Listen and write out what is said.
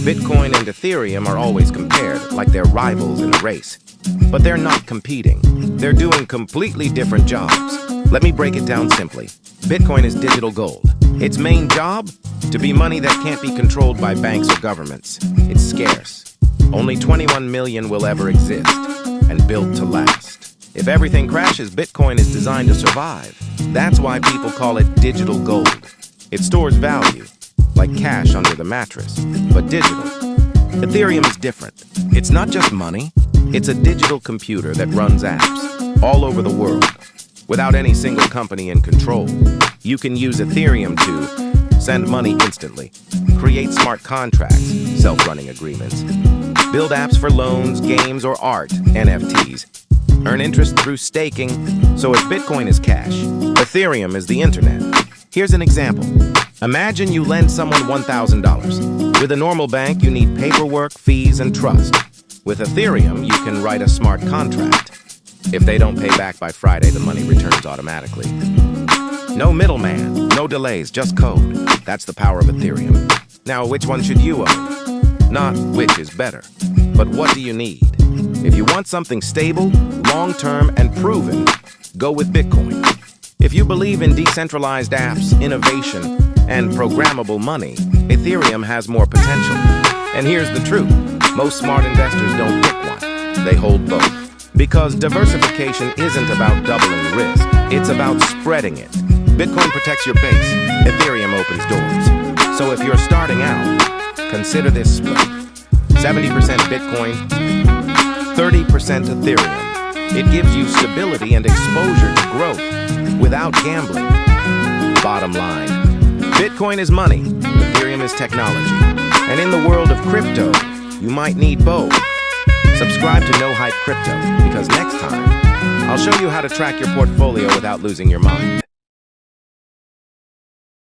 Bitcoin and Ethereum are always compared, like they're rivals in a race. But they're not competing. They're doing completely different jobs. Let me break it down simply. Bitcoin is digital gold. Its main job? To be money that can't be controlled by banks or governments. It's scarce. Only 21 million will ever exist, and built to last. If everything crashes, Bitcoin is designed to survive. That's why people call it digital gold. It stores value, like cash under the mattress, but digital. Ethereum is different. It's not just money. It's a digital computer that runs apps all over the world. Without any single company in control, you can use Ethereum to send money instantly, create smart contracts, self-running agreements, build apps for loans, games, or art, NFTs, earn interest through staking. So if Bitcoin is cash, Ethereum is the internet. Here's an example. Imagine you lend someone $1,000. With a normal bank, you need paperwork, fees, and trust. With Ethereum, you can write a smart contract. If they don't pay back by Friday, the money returns automatically. No middleman, no delays, just code. That's the power of Ethereum. Now, which one should you own? Not which is better, but what do you need? If you want something stable, long-term, and proven, go with Bitcoin. If you believe in decentralized apps, innovation, and programmable money, Ethereum has more potential. And here's the truth. Most smart investors don't pick one. They hold both. Because diversification isn't about doubling risk. It's about spreading it. Bitcoin protects your base. Ethereum opens doors. So if you're starting out, consider this split. 70% Bitcoin, 30% Ethereum. It gives you stability and exposure to growth without gambling. Bottom line, Bitcoin is money, Ethereum is technology. And in the world of crypto, you might need both. Subscribe to No Hype Crypto, because next time, I'll show you how to track your portfolio without losing your mind.